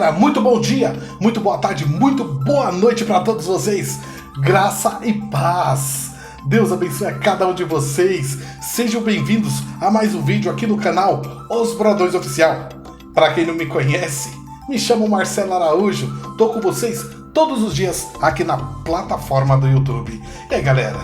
galera, muito bom dia, muito boa tarde, muito boa noite para todos vocês. Graça e paz. Deus abençoe a cada um de vocês. Sejam bem-vindos a mais um vídeo aqui no canal Os Brodões Oficial. Para quem não me conhece, me chamo Marcelo Araújo. Tô com vocês todos os dias aqui na plataforma do YouTube. E aí, galera,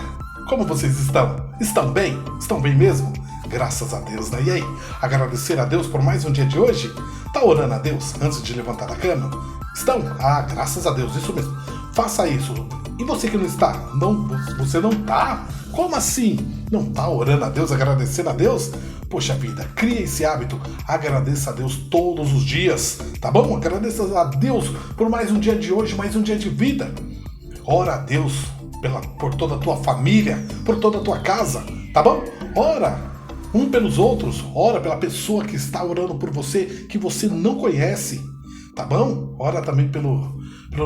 como vocês estão? Estão bem? Estão bem mesmo? Graças a Deus, né? E aí, agradecer a Deus por mais um dia de hoje? Tá orando a Deus antes de levantar da cama? Estão? Ah, graças a Deus, isso mesmo. Faça isso. E você que não está? Não, você não tá? Como assim? Não tá orando a Deus, agradecendo a Deus? Poxa vida, cria esse hábito. Agradeça a Deus todos os dias, tá bom? Agradeça a Deus por mais um dia de hoje, mais um dia de vida. Ora a Deus por toda a tua família, por toda a tua casa, tá bom? Ora um pelos outros, ora pela pessoa que está orando por você, que você não conhece, tá bom? Ora também pelo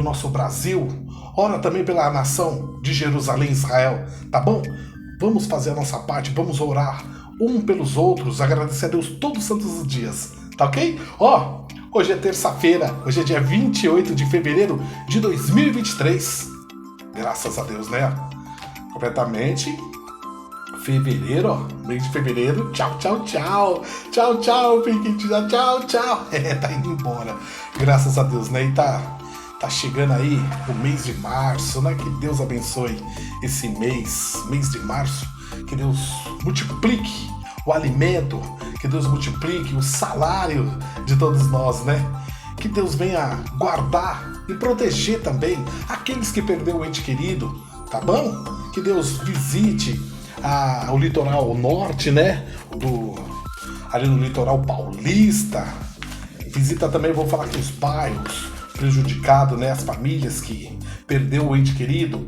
nosso Brasil, ora também pela nação de Jerusalém, Israel, tá bom? Vamos fazer a nossa parte, vamos orar um pelos outros, agradecer a Deus todos os santos dias, tá ok? Ó, hoje é terça-feira, hoje é dia 28 de fevereiro de 2023, graças a Deus, né? Completamente fevereiro, ó, mês de fevereiro, tchau, tchau, tchau, tchau, tchau, Piquitinha, tchau, tchau, tá indo embora, graças a Deus, né, e tá chegando aí o mês de março, né, que Deus abençoe esse mês de março, que Deus multiplique o alimento, que Deus multiplique o salário de todos nós, né, que Deus venha guardar e proteger também aqueles que perderam o ente querido, tá bom? Que Deus visite o litoral norte, né? Ali no litoral paulista. Visita também, vou falar aqui os bairros prejudicados, né? As famílias que perdeu o ente querido.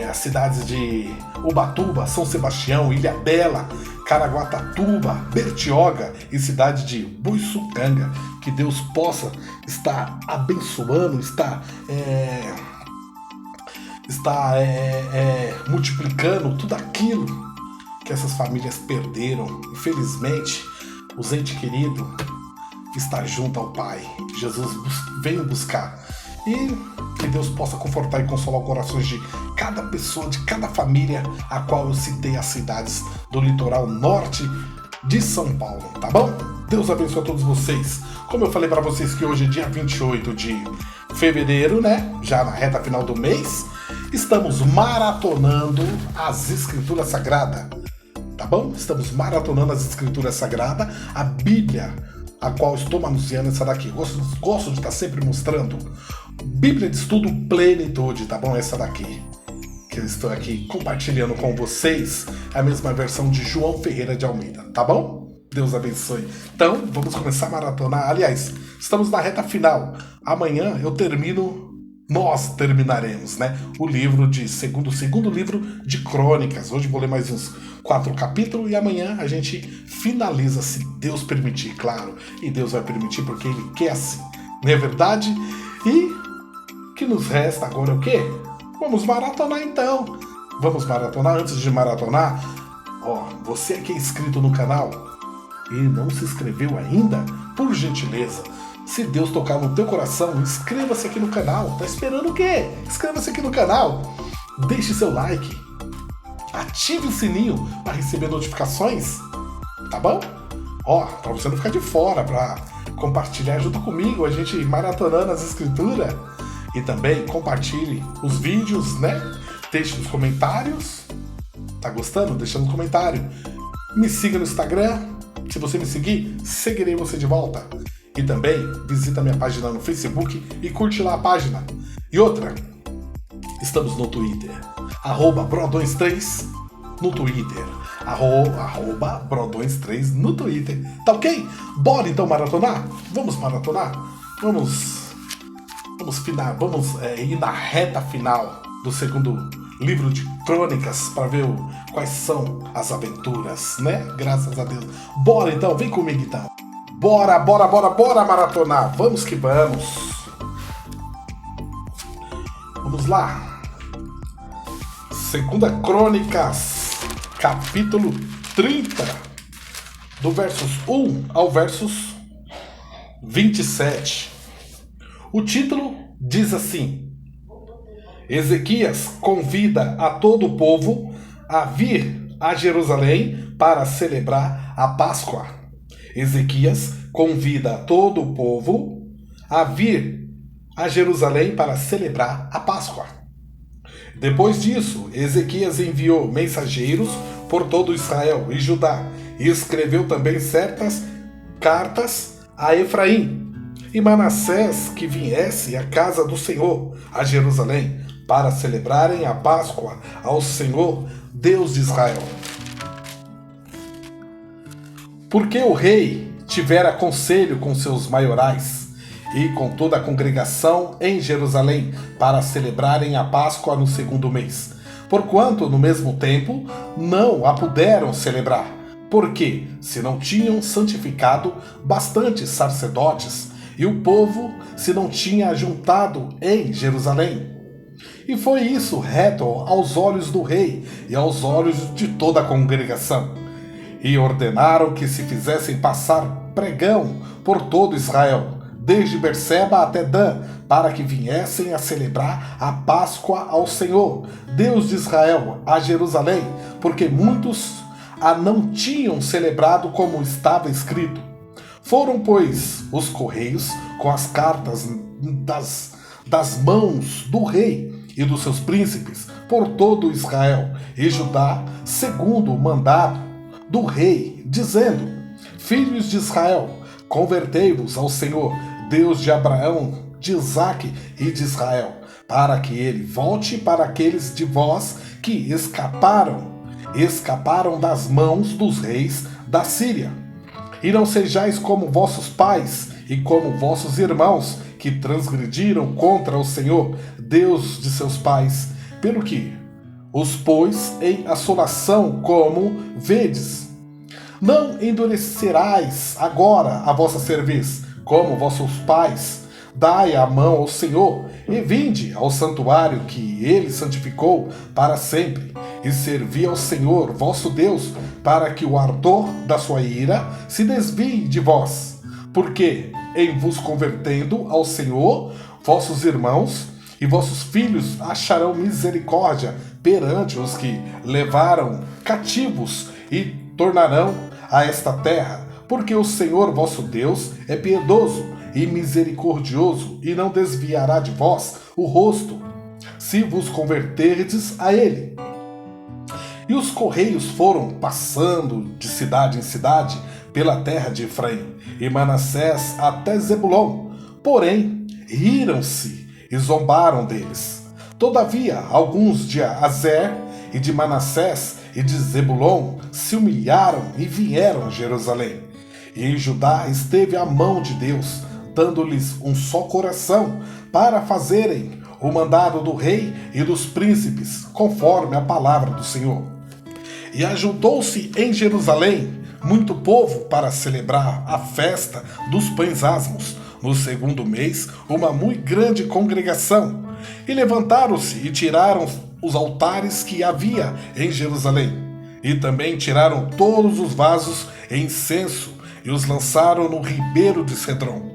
As cidades de Ubatuba, São Sebastião, Ilhabela, Caraguatatuba, Bertioga e cidade de Boiçucanga. Que Deus possa estar abençoando, está multiplicando tudo aquilo que essas famílias perderam. Infelizmente, os entes queridos está junto ao Pai. Jesus vem buscar. E que Deus possa confortar e consolar os corações de cada pessoa, de cada família, a qual eu citei as cidades do litoral norte de São Paulo, tá bom? Deus abençoe a todos vocês. Como eu falei para vocês que hoje é dia 28 de fevereiro, né? Já na reta final do mês, estamos maratonando as Escrituras Sagradas, tá bom? Estamos maratonando as Escrituras Sagradas, a Bíblia, a qual estou manuseando essa daqui. Gosto de estar sempre mostrando. Bíblia de Estudo Plenitude, tá bom? Essa daqui, que eu estou aqui compartilhando com vocês, é a mesma versão de João Ferreira de Almeida, tá bom? Deus abençoe. Então, vamos começar a maratonar. Aliás, estamos na reta final. Amanhã nós terminaremos, né? O segundo livro de Crônicas. Hoje vou ler mais uns 4 capítulos e amanhã a gente finaliza, se Deus permitir, claro. E Deus vai permitir porque Ele quer assim, não é verdade? E o que nos resta agora é o quê? Vamos maratonar então. Vamos maratonar. Antes de maratonar, ó, você que é inscrito no canal e não se inscreveu ainda, por gentileza, se Deus tocar no teu coração, inscreva-se aqui no canal. Tá esperando o quê? Inscreva-se aqui no canal. Deixe seu like. Ative o sininho para receber notificações. Tá bom? Ó, para você não ficar de fora, para compartilhar junto comigo, a gente maratonando as escrituras. E também compartilhe os vídeos, né? Deixe nos comentários. Tá gostando? Deixa no comentário. Me siga no Instagram. Se você me seguir, seguirei você de volta. E também visita minha página no Facebook e curte lá a página. E outra, estamos no Twitter, @Brodões3 no Twitter, @Brodões3 no Twitter, tá ok? Bora então maratonar? Vamos maratonar? Vamos ir na reta final do segundo livro de Crônicas para ver quais são as aventuras, né? Graças a Deus. Bora então, vem comigo então. Bora maratonar. Vamos que vamos. Vamos lá. Segunda Crônicas, capítulo 30, do versos 1 ao versos 27. O título diz assim: Ezequias convida a todo o povo a vir a Jerusalém para celebrar a Páscoa. Ezequias convida todo o povo a vir a Jerusalém para celebrar a Páscoa. Depois disso, Ezequias enviou mensageiros por todo Israel e Judá e escreveu também certas cartas a Efraim e Manassés que viesse à casa do Senhor, a Jerusalém, para celebrarem a Páscoa ao Senhor, Deus de Israel. Porque o rei tivera conselho com seus maiorais e com toda a congregação em Jerusalém para celebrarem a Páscoa no segundo mês, porquanto no mesmo tempo não a puderam celebrar, porque se não tinham santificado bastantes sacerdotes e o povo se não tinha ajuntado em Jerusalém. E foi isso reto aos olhos do rei e aos olhos de toda a congregação. E ordenaram que se fizessem passar pregão por todo Israel, desde Berseba até Dan, para que viessem a celebrar a Páscoa ao Senhor, Deus de Israel, a Jerusalém, porque muitos a não tinham celebrado como estava escrito. Foram, pois, os correios com as cartas das mãos do rei e dos seus príncipes por todo Israel e Judá, segundo o mandado do rei, dizendo: Filhos de Israel, convertei-vos ao Senhor, Deus de Abraão, de Isaque e de Israel, para que ele volte para aqueles de vós que escaparam das mãos dos reis da Síria. E não sejais como vossos pais e como vossos irmãos, que transgrediram contra o Senhor, Deus de seus pais, pelo que os pôs em assolação, como vedes. Não endurecerás agora a vossa cerviz, como vossos pais. Dai a mão ao Senhor, e vinde ao santuário que ele santificou para sempre, e servi ao Senhor vosso Deus, para que o ardor da sua ira se desvie de vós. Porque, em vos convertendo ao Senhor, vossos irmãos e vossos filhos acharão misericórdia perante os que levaram cativos e tornarão a esta terra, porque o Senhor vosso Deus é piedoso e misericordioso, e não desviará de vós o rosto, se vos converterdes a ele. E os correios foram passando de cidade em cidade pela terra de Efraim e Manassés até Zebulon, porém riram-se e zombaram deles. Todavia, alguns de Azer e de Manassés e de Zebulon se humilharam e vieram a Jerusalém. E em Judá esteve a mão de Deus, dando-lhes um só coração, para fazerem o mandado do rei e dos príncipes, conforme a palavra do Senhor. E ajuntou-se em Jerusalém muito povo para celebrar a festa dos pães asmos, no segundo mês, uma muito grande congregação. E levantaram-se e tiraram os altares que havia em Jerusalém. E também tiraram todos os vasos e incenso e os lançaram no ribeiro de Cedron.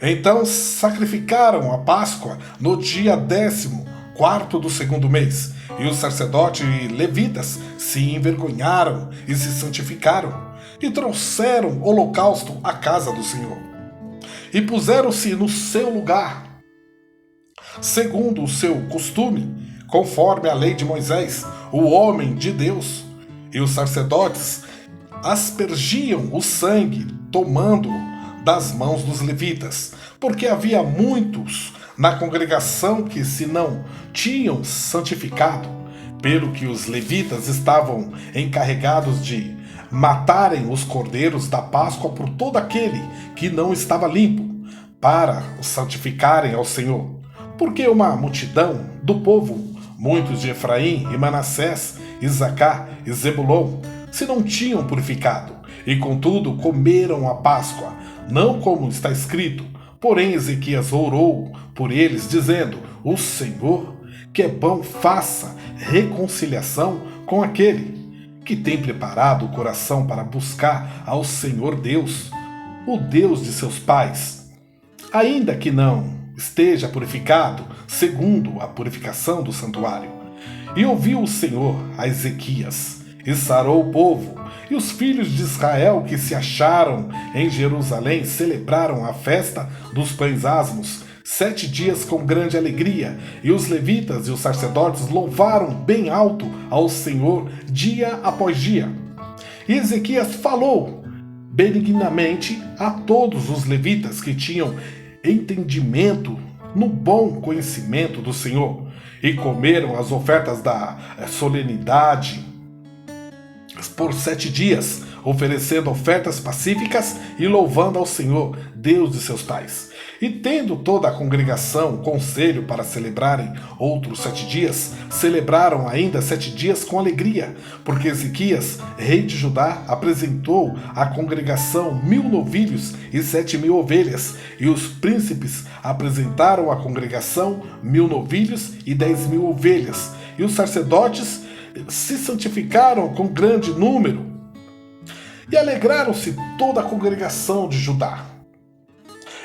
Então sacrificaram a Páscoa no dia 14º do segundo mês, e os sacerdotes e levitas se envergonharam e se santificaram, e trouxeram holocausto à casa do Senhor. E puseram-se no seu lugar, segundo o seu costume, conforme a lei de Moisés, o homem de Deus, e os sacerdotes aspergiam o sangue, tomando-o das mãos dos levitas, porque havia muitos na congregação que se não tinham santificado, pelo que os levitas estavam encarregados de matarem os cordeiros da Páscoa por todo aquele que não estava limpo, para os santificarem ao Senhor. Porque uma multidão do povo, muitos de Efraim e Manassés, Isacar e Zebulon, se não tinham purificado, e contudo comeram a Páscoa, não como está escrito. Porém Ezequias orou por eles, dizendo: O Senhor, que é bom, faça reconciliação com aquele que tem preparado o coração para buscar ao Senhor Deus, o Deus de seus pais, ainda que não esteja purificado, segundo a purificação do santuário. E ouviu o Senhor a Ezequias, e sarou o povo, e os filhos de Israel que se acharam em Jerusalém celebraram a festa dos pães asmos, 7 dias com grande alegria, e os levitas e os sacerdotes louvaram bem alto ao Senhor dia após dia. E Ezequias falou benignamente a todos os levitas que tinham entendimento no bom conhecimento do Senhor, e comeram as ofertas da solenidade por 7 dias, oferecendo ofertas pacíficas e louvando ao Senhor, Deus de seus pais. E tendo toda a congregação conselho para celebrarem outros 7 dias, celebraram ainda 7 dias com alegria, porque Ezequias, rei de Judá, apresentou à congregação 1000 novilhos e 7.000 ovelhas, e os príncipes apresentaram à congregação 1000 novilhos e 10.000 ovelhas, e os sacerdotes se santificaram com grande número, e alegraram-se toda a congregação de Judá.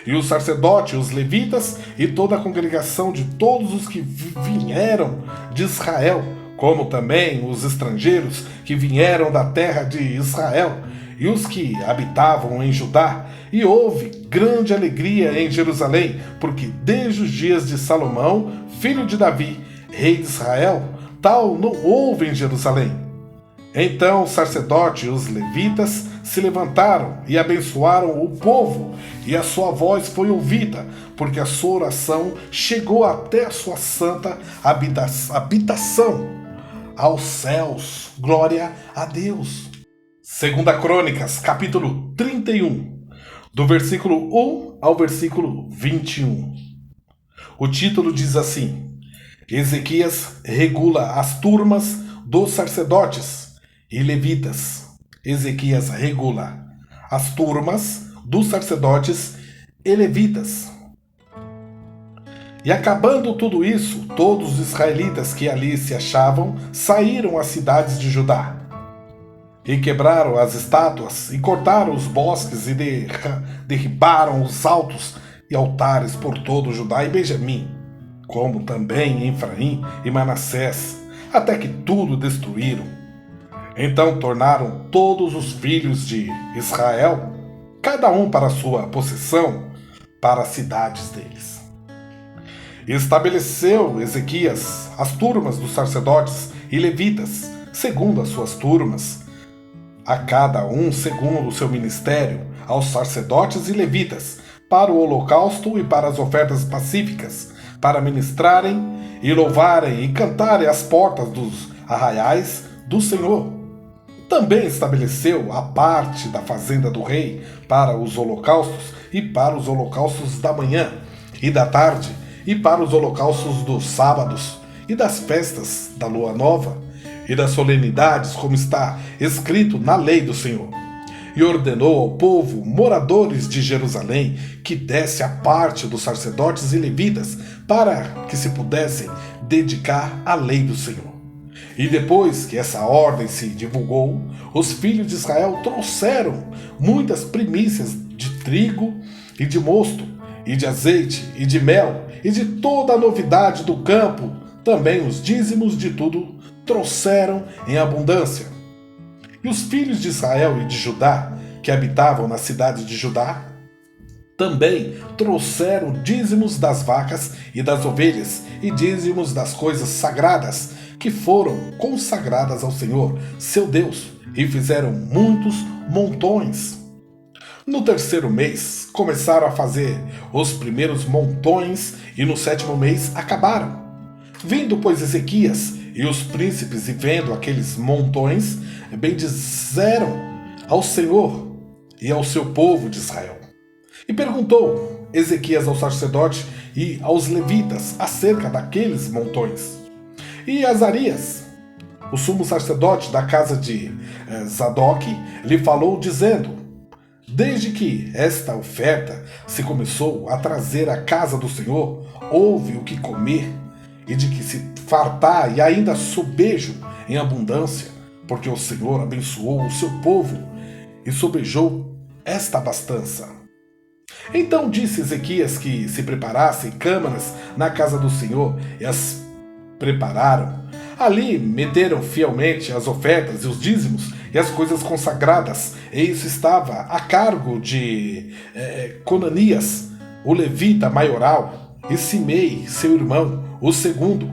E os sacerdotes, os levitas e toda a congregação de todos os que vieram de Israel, como também os estrangeiros que vieram da terra de Israel, e os que habitavam em Judá, e houve grande alegria em Jerusalém, porque desde os dias de Salomão, filho de Davi, rei de Israel, tal não houve em Jerusalém. Então os sacerdotes e os levitas se levantaram e abençoaram o povo, e a sua voz foi ouvida, porque a sua oração chegou até a sua santa habitação, aos céus. Glória a Deus. 2 Crônicas, capítulo 31, do versículo 1 ao versículo 21. O título diz assim: Ezequias regula as turmas dos sacerdotes e levitas. Ezequias regula as turmas dos sacerdotes e levitas. E acabando tudo isso, todos os israelitas que ali se achavam saíram às cidades de Judá, e quebraram as estátuas, e cortaram os bosques, e derribaram os altos e altares por todo Judá e Benjamim, como também em Efraim e Manassés, até que tudo destruíram. Então tornaram todos os filhos de Israel, cada um para sua possessão, para as cidades deles. E estabeleceu Ezequias as turmas dos sacerdotes e levitas, segundo as suas turmas, a cada um segundo o seu ministério, aos sacerdotes e levitas, para o holocausto e para as ofertas pacíficas, para ministrarem e louvarem e cantarem às portas dos arraiais do Senhor. Também estabeleceu a parte da fazenda do rei para os holocaustos e para os holocaustos da manhã e da tarde e para os holocaustos dos sábados e das festas da lua nova e das solenidades, como está escrito na lei do Senhor. E ordenou ao povo, moradores de Jerusalém, que desse a parte dos sacerdotes e levitas para que se pudessem dedicar à lei do Senhor. E depois que essa ordem se divulgou, os filhos de Israel trouxeram muitas primícias de trigo e de mosto, e de azeite e de mel, e de toda a novidade do campo. Também os dízimos de tudo trouxeram em abundância. E os filhos de Israel e de Judá, que habitavam na cidade de Judá, também trouxeram dízimos das vacas e das ovelhas, e dízimos das coisas sagradas, que foram consagradas ao Senhor, seu Deus, e fizeram muitos montões. No 3º mês, começaram a fazer os primeiros montões, e no 7º mês acabaram. Vindo, pois, Ezequias e os príncipes, e vendo aqueles montões, bendizeram ao Senhor e ao seu povo de Israel. E perguntou Ezequias ao sacerdote e aos levitas acerca daqueles montões. E Azarias, o sumo sacerdote da casa de Zadoque, lhe falou, dizendo: Desde que esta oferta se começou a trazer à casa do Senhor, houve o que comer, e de que se fartar, e ainda sobejo em abundância, porque o Senhor abençoou o seu povo, e sobejou esta abastança. Então disse Ezequias que se preparassem câmaras na casa do Senhor, e as prepararam. Ali meteram fielmente as ofertas e os dízimos e as coisas consagradas, e isso estava a cargo de Conanias, o levita maioral, e Simei, seu irmão, o segundo,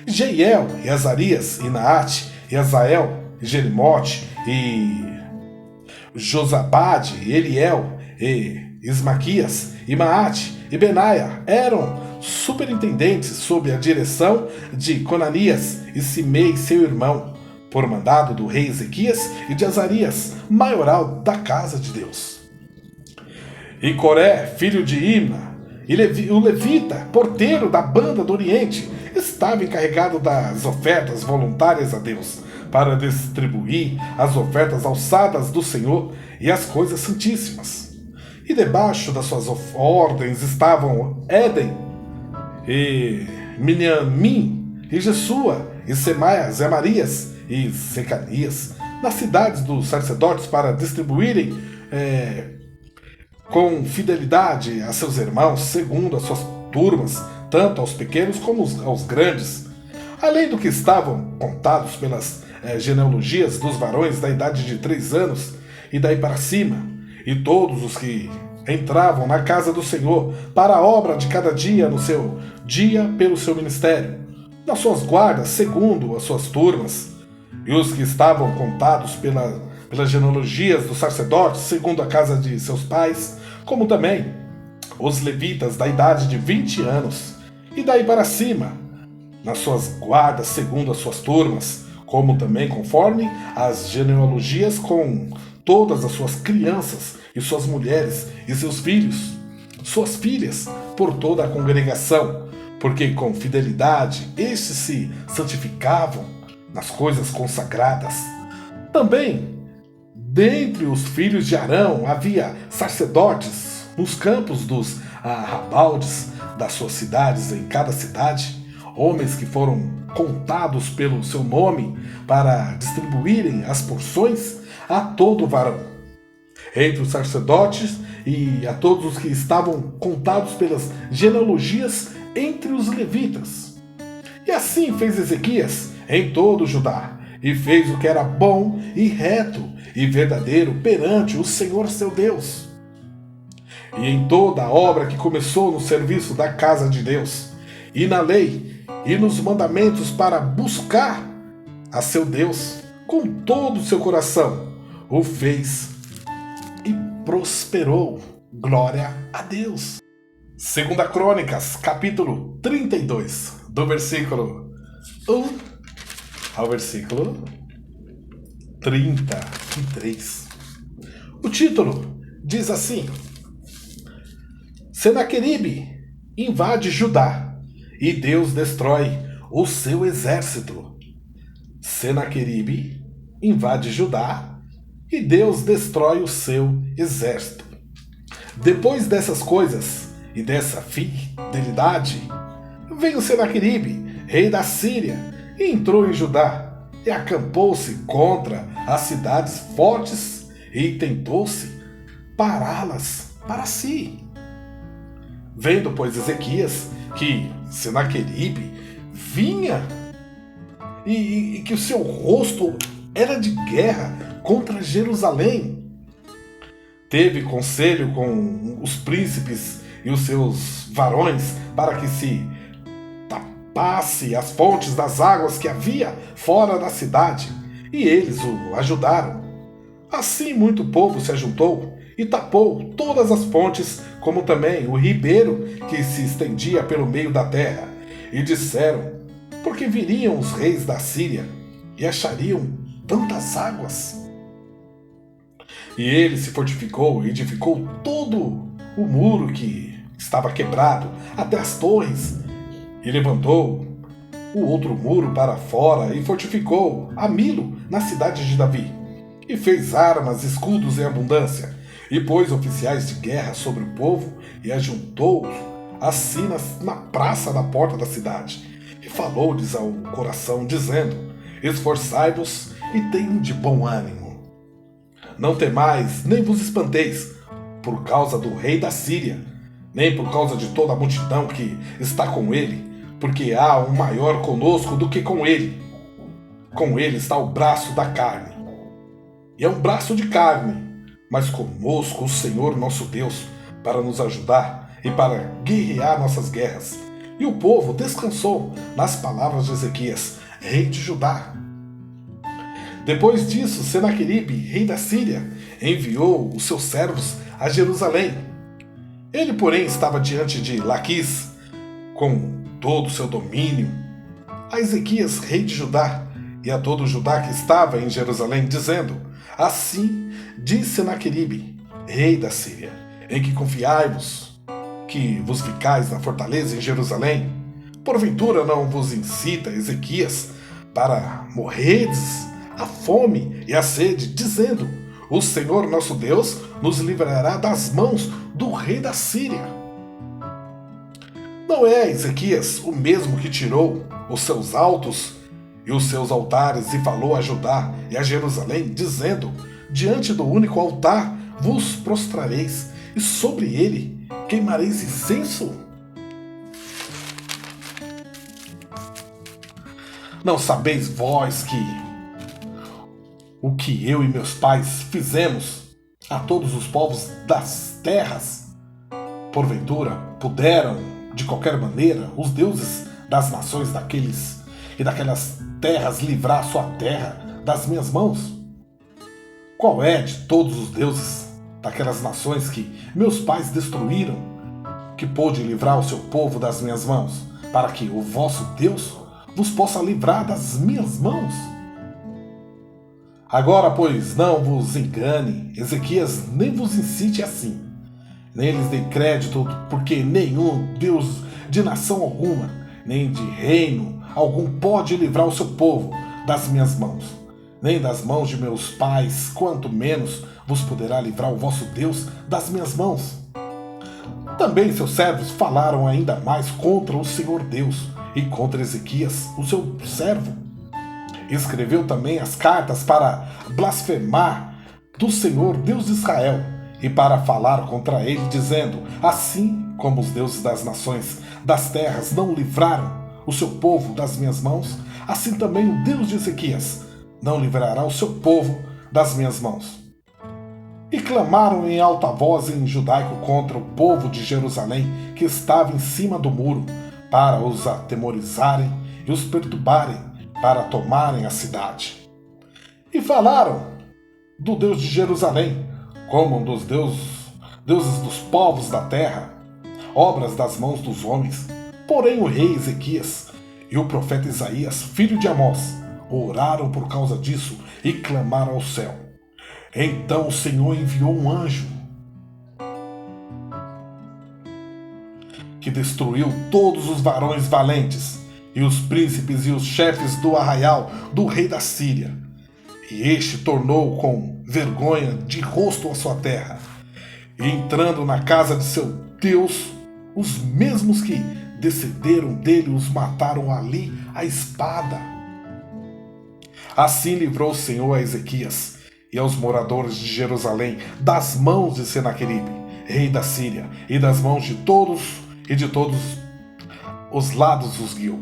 Jeiel, e Azarias, e Naate, e Azael, e Jerimote, e Josabade, e Eliel, e Ismaquias, e Maate, e Benaia eram superintendentes sob a direção de Conanias e Simei, seu irmão, por mandado do rei Ezequias e de Azarias, maioral da casa de Deus. E Coré, filho de Imna, o levita, porteiro da banda do Oriente, estava encarregado das ofertas voluntárias a Deus, para distribuir as ofertas alçadas do Senhor e as coisas santíssimas. E debaixo das suas ordens estavam Éden, e Miniamim, e Jesua, e Semaias, e Amarias, e Secanias, nas cidades dos sacerdotes, para distribuírem com fidelidade a seus irmãos, segundo as suas turmas, tanto aos pequenos como aos grandes, além do que estavam contados pelas genealogias dos varões da idade de 3 anos e daí para cima, e todos os que entravam na casa do Senhor para a obra de cada dia no seu dia pelo seu ministério, nas suas guardas, segundo as suas turmas, e os que estavam contados pelas genealogias dos sacerdotes, segundo a casa de seus pais, como também os levitas da idade de 20 anos, e daí para cima, nas suas guardas, segundo as suas turmas, como também conforme as genealogias, com todas as suas crianças e suas mulheres e seus filhos, suas filhas, por toda a congregação, porque com fidelidade estes se santificavam nas coisas consagradas. Também, dentre os filhos de Arão, havia sacerdotes nos campos dos arrabaldes das suas cidades, em cada cidade, homens que foram contados pelo seu nome para distribuírem as porções a todo varão, entre os sacerdotes e a todos os que estavam contados pelas genealogias entre os levitas. E assim fez Ezequias em todo o Judá, e fez o que era bom e reto e verdadeiro perante o Senhor seu Deus. E em toda a obra que começou no serviço da casa de Deus, e na lei, e nos mandamentos para buscar a seu Deus com todo o seu coração, o fez e prosperou. Glória a Deus. 2 Crônicas, capítulo 32, do versículo 1 ao versículo 33. O título diz assim: Senaqueribe invade Judá e Deus destrói o seu exército. Senaqueribe invade Judá e Deus destrói o seu exército. Depois dessas coisas e dessa fidelidade, veio Senaqueribe, rei da Síria, e entrou em Judá e acampou-se contra as cidades fortes e tentou-se pará-las para si. Vendo, pois, Ezequias que Senaqueribe vinha e que o seu rosto era de guerra contra Jerusalém, teve conselho com os príncipes e os seus varões para que se tapasse as fontes das águas que havia fora da cidade, e eles o ajudaram. Assim muito povo se ajuntou e tapou todas as fontes, como também o ribeiro que se estendia pelo meio da terra, e disseram: porque viriam os reis da Síria e achariam tantas águas? E ele se fortificou e edificou todo o muro que estava quebrado, até as torres, e levantou o outro muro para fora e fortificou a Milo na cidade de Davi, e fez armas, escudos em abundância, e pôs oficiais de guerra sobre o povo e ajuntou-os assim na praça da porta da cidade, e falou-lhes ao coração, dizendo: esforçai-vos e tenham de bom ânimo. Não temais, nem vos espanteis, por causa do rei da Síria, nem por causa de toda a multidão que está com ele, porque há um maior conosco do que com ele. Com ele está o braço da carne. E é um braço de carne, mas conosco o Senhor nosso Deus, para nos ajudar e para guerrear nossas guerras. E o povo descansou nas palavras de Ezequias, rei de Judá. Depois disso, Senaqueribe, rei da Síria, enviou os seus servos a Jerusalém. Ele, porém, estava diante de Laquis, com todo o seu domínio, a Ezequias, rei de Judá, e a todo o Judá que estava em Jerusalém, dizendo: assim diz Senaqueribe, rei da Síria, em que confiai-vos, que vos ficais na fortaleza em Jerusalém. Porventura não vos incita Ezequias para morreres a fome e a sede, dizendo: o Senhor nosso Deus nos livrará das mãos do rei da Síria. Não é Ezequias o mesmo que tirou os seus altos e os seus altares e falou a Judá e a Jerusalém, dizendo: diante do único altar vos prostrareis, e sobre ele queimareis incenso? Não sabeis vós o que eu e meus pais fizemos a todos os povos das terras? Porventura puderam, de qualquer maneira, os deuses das nações daqueles e daquelas terras livrar sua terra das minhas mãos? Qual é de todos os deuses daquelas nações que meus pais destruíram, que pôde livrar o seu povo das minhas mãos, para que o vosso Deus vos possa livrar das minhas mãos? Agora, pois, não vos engane, Ezequias nem vos incite assim, nem lhes dê crédito, porque nenhum Deus de nação alguma, nem de reino algum pode livrar o seu povo das minhas mãos, nem das mãos de meus pais, quanto menos vos poderá livrar o vosso Deus das minhas mãos. Também seus servos falaram ainda mais contra o Senhor Deus e contra Ezequias, o seu servo. Escreveu também as cartas para blasfemar do Senhor Deus de Israel e para falar contra ele, dizendo: assim como os deuses das nações das terras não livraram o seu povo das minhas mãos, assim também o Deus de Ezequias não livrará o seu povo das minhas mãos. E clamaram em alta voz em judaico contra o povo de Jerusalém, que estava em cima do muro, para os atemorizarem e os perturbarem, para tomarem a cidade. E falaram do Deus de Jerusalém, como um dos deuses dos povos da terra, obras das mãos dos homens. Porém o rei Ezequias e o profeta Isaías, filho de Amós, oraram por causa disso e clamaram ao céu. Então o Senhor enviou um anjo que destruiu todos os varões valentes e os príncipes e os chefes do arraial do rei da Síria. E este tornou com vergonha de rosto a sua terra, e entrando na casa de seu Deus, os mesmos que descenderam dele os mataram ali à espada. Assim livrou o Senhor a Ezequias e aos moradores de Jerusalém das mãos de Senaqueribe, rei da Síria, e das mãos de todos os lados os guiou.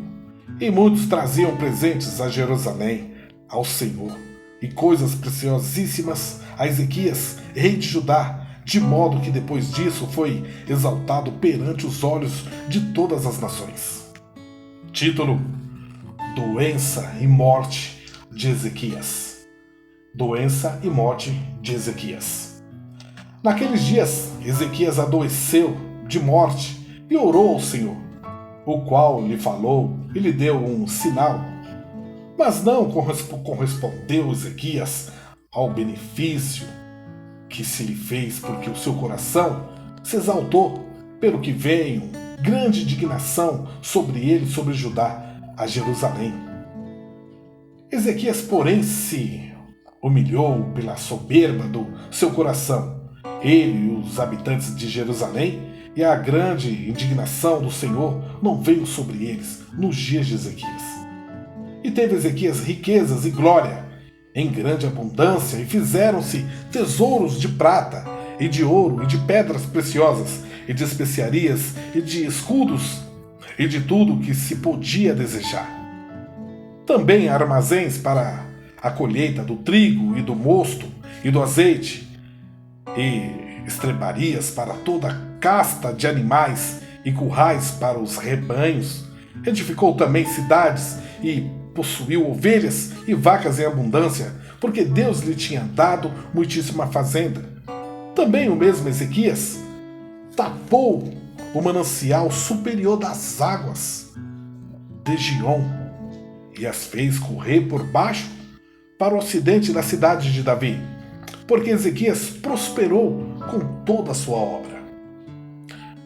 E muitos traziam presentes a Jerusalém, ao Senhor, e coisas preciosíssimas a Ezequias, rei de Judá, de modo que depois disso foi exaltado perante os olhos de todas as nações. Título: Doença e morte de Ezequias. Doença e morte de Ezequias. Naqueles dias, Ezequias adoeceu de morte e orou ao Senhor, o qual lhe falou e lhe deu um sinal. Mas não correspondeu Ezequias ao benefício que se lhe fez, porque o seu coração se exaltou, pelo que veio grande indignação sobre ele, sobre Judá, a Jerusalém. Ezequias, porém, se humilhou pela soberba do seu coração, ele e os habitantes de Jerusalém, e a grande indignação do Senhor não veio sobre eles nos dias de Ezequias. E teve Ezequias riquezas e glória em grande abundância, e fizeram-se tesouros de prata e de ouro, e de pedras preciosas, e de especiarias, e de escudos, e de tudo que se podia desejar. Também armazéns para a colheita do trigo e do mosto e do azeite, e estrebarias para toda a casta de animais, e currais para os rebanhos. Edificou também cidades e possuiu ovelhas e vacas em abundância, porque Deus lhe tinha dado muitíssima fazenda. Também o mesmo Ezequias tapou o manancial superior das águas de Gion e as fez correr por baixo para o ocidente da cidade de Davi, porque Ezequias prosperou com toda a sua obra.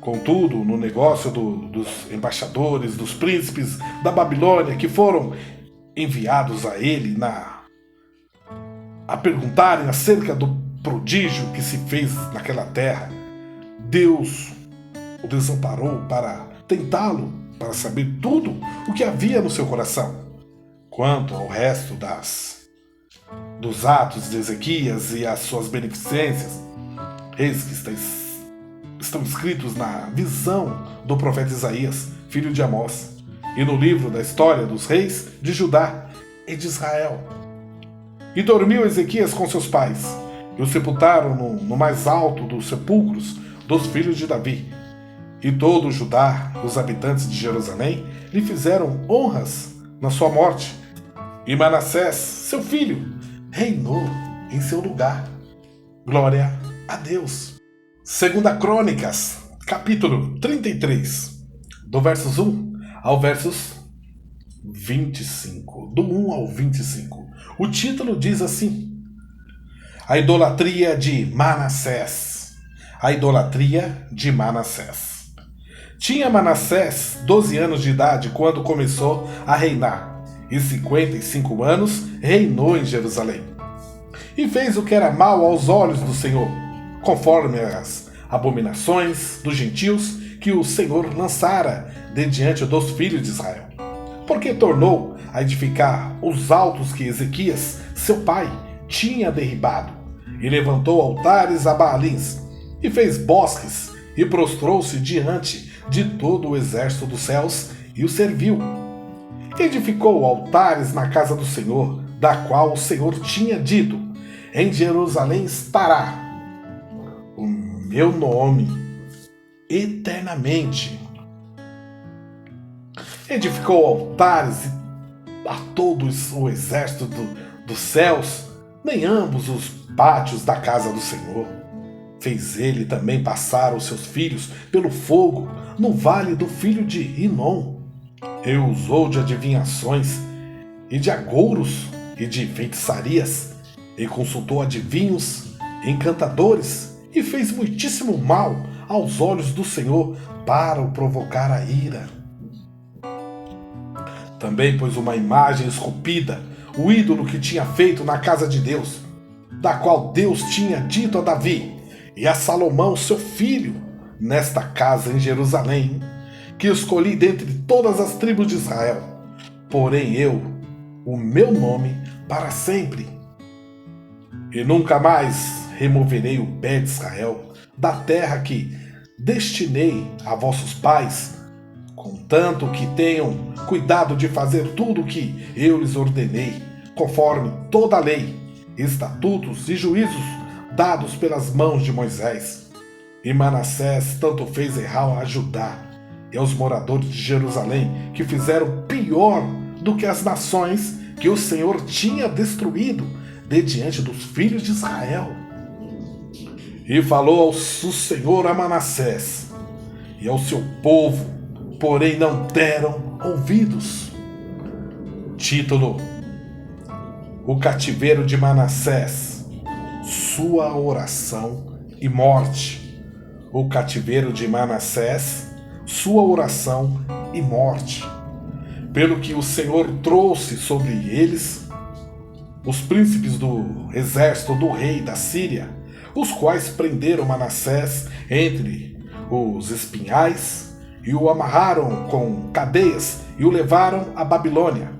Contudo, no negócio dos embaixadores, dos príncipes da Babilônia, que foram enviados a ele a perguntarem acerca do prodígio que se fez naquela terra, Deus o desamparou para tentá-lo, para saber tudo o que havia no seu coração. Quanto ao resto dos atos de Ezequias e as suas beneficências, eis que estão escritos na visão do profeta Isaías, filho de Amós, e no livro da história dos reis de Judá e de Israel. E dormiu Ezequias com seus pais, e o sepultaram no mais alto dos sepulcros dos filhos de Davi. E todo o Judá, os habitantes de Jerusalém, lhe fizeram honras na sua morte. E Manassés, seu filho, reinou em seu lugar. Glória a Deus. 2 Crônicas, capítulo 33, do versos 1 ao versos 25. Do 1 ao 25. O título diz assim: A idolatria de Manassés. A idolatria de Manassés. Tinha Manassés 12 anos de idade quando começou a reinar, e 55 anos reinou em Jerusalém. E fez o que era mal aos olhos do Senhor, conforme as abominações dos gentios que o Senhor lançara de diante dos filhos de Israel. Porque tornou a edificar os altos que Ezequias, seu pai, tinha derribado, e levantou altares a Baalins, e fez bosques, e prostrou-se diante de todo o exército dos céus, e o serviu. Edificou altares na casa do Senhor, da qual o Senhor tinha dito: Em Jerusalém estará o meu nome eternamente. Edificou altares a todo o exército dos céus, nem ambos os pátios da casa do Senhor. Fez ele também passar os seus filhos pelo fogo no vale do filho de Inom. E usou de adivinhações e de agouros e de feitiçarias, e consultou adivinhos, encantadores, e fez muitíssimo mal aos olhos do Senhor para o provocar a ira. Também pôs uma imagem esculpida, o ídolo que tinha feito na casa de Deus, da qual Deus tinha dito a Davi e a Salomão, seu filho, nesta casa em Jerusalém, que escolhi dentre todas as tribos de Israel, porém eu, o meu nome, para sempre. E nunca mais removerei o pé de Israel da terra que destinei a vossos pais, contanto que tenham cuidado de fazer tudo o que eu lhes ordenei, conforme toda a lei, estatutos e juízos dados pelas mãos de Moisés. E Manassés tanto fez errar a Judá e aos moradores de Jerusalém, que fizeram pior do que as nações que o Senhor tinha destruído de diante dos filhos de Israel. E falou o Senhor a Manassés e ao seu povo, porém não deram ouvidos. Título: O cativeiro de Manassés, sua oração e morte. O cativeiro de Manassés, sua oração e morte. Pelo que o Senhor trouxe sobre eles os príncipes do exército do rei da Síria, os quais prenderam Manassés entre os espinhais e o amarraram com cadeias e o levaram à Babilônia.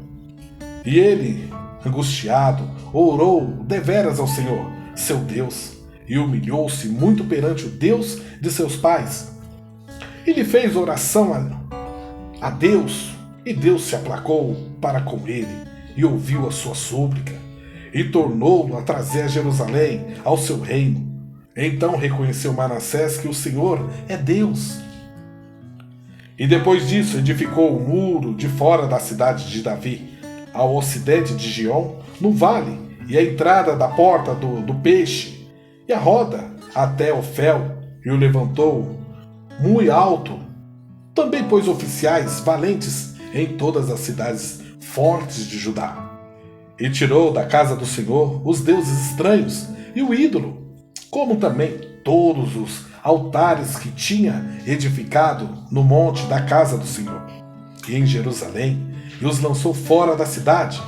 E ele, angustiado, orou deveras ao Senhor, seu Deus, e humilhou-se muito perante o Deus de seus pais. Ele fez oração a Deus, e Deus se aplacou para com ele e ouviu a sua súplica, e tornou-o a trazer a Jerusalém ao seu reino. Então reconheceu Manassés que o Senhor é Deus. E depois disso edificou o muro de fora da cidade de Davi, ao ocidente de Gion, no vale, e a entrada da porta do peixe, e a roda até Ofel, e o levantou muito alto. Também pôs oficiais valentes em todas as cidades fortes de Judá. E tirou da casa do Senhor os deuses estranhos e o ídolo, como também todos os altares que tinha edificado no monte da casa do Senhor, e em Jerusalém, e os lançou fora da cidade.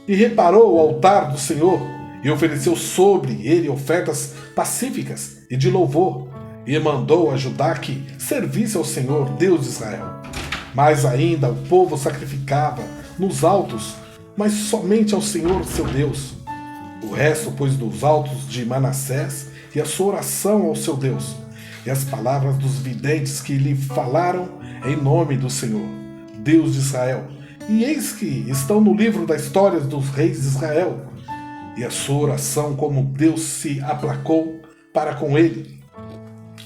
E reparou o altar do Senhor, e ofereceu sobre ele ofertas pacíficas e de louvor, e mandou a Judá que servisse ao Senhor, Deus de Israel. Mas ainda o povo sacrificava nos altos, mas somente ao Senhor seu Deus. O resto pôs nos altos de Manassés, e a sua oração ao seu Deus, e as palavras dos videntes que lhe falaram em nome do Senhor, Deus de Israel. E eis que estão no livro da história dos reis de Israel, e a sua oração como Deus se aplacou para com ele,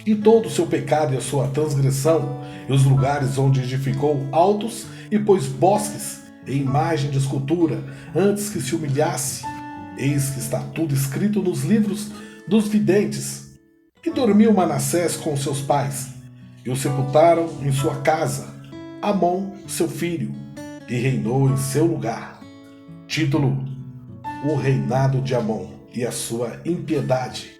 e todo o seu pecado e a sua transgressão, e os lugares onde edificou altos e pôs bosques em imagem de escultura, antes que se humilhasse. Eis que está tudo escrito nos livros dos videntes. E dormiu Manassés com seus pais, e o sepultaram em sua casa, Amon, seu filho, e reinou em seu lugar. Título: O reinado de Amon e a sua impiedade.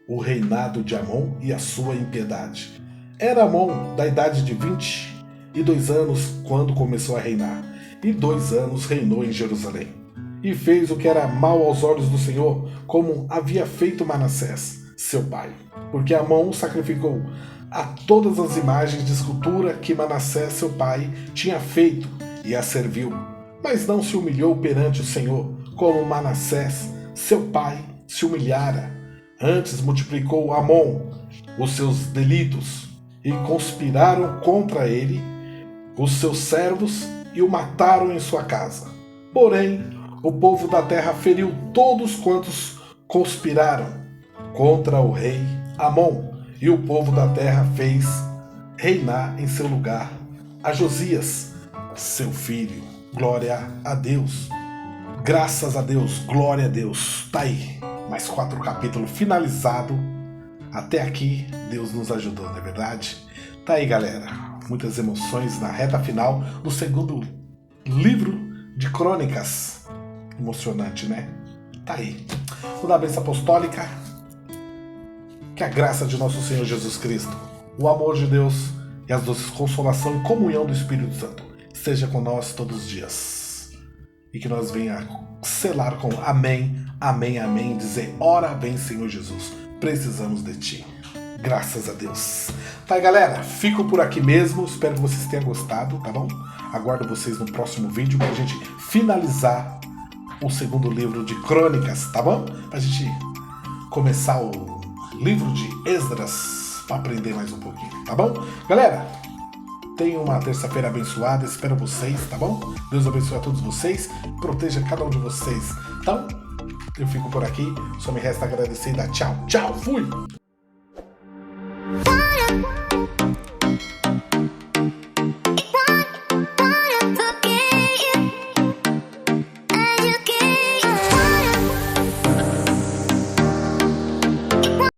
O reinado de Amon e a sua impiedade. Era Amon da idade de 22 anos quando começou a reinar, e 2 anos reinou em Jerusalém. E fez o que era mal aos olhos do Senhor, como havia feito Manassés, seu pai. Porque Amon sacrificou a todas as imagens de escultura que Manassés, seu pai, tinha feito, e a serviu. Mas não se humilhou perante o Senhor, como Manassés, seu pai, se humilhara. Antes multiplicou Amon os seus delitos, e conspiraram contra ele os seus servos, e o mataram em sua casa. Porém, o povo da terra feriu todos quantos conspiraram contra o rei Amon, e o povo da terra fez reinar em seu lugar a Josias, seu filho. Glória a Deus. Graças a Deus, glória a Deus. Tá aí, mais 4 capítulos finalizado. Até aqui, Deus nos ajudou, não é verdade? Tá aí, galera. Muitas emoções na reta final do segundo livro de Crônicas. Emocionante, né? Tá aí. Vou dar a bênção apostólica. Que a graça de nosso Senhor Jesus Cristo, o amor de Deus e as doces consolação e comunhão do Espírito Santo esteja com nós todos os dias. E que nós venha selar com amém, amém, amém, dizer: ora vem, Senhor Jesus, precisamos de ti. Graças a Deus. Tá aí, galera, fico por aqui mesmo. Espero que vocês tenham gostado, tá bom? Aguardo vocês no próximo vídeo pra gente finalizar o segundo livro de Crônicas, tá bom? Pra gente começar o livro de Esdras pra aprender mais um pouquinho, tá bom? Galera, tenham uma terça-feira abençoada, espero vocês, tá bom? Deus abençoe a todos vocês, proteja cada um de vocês. Então, eu fico por aqui, só me resta agradecer e dar tchau. Tchau, fui!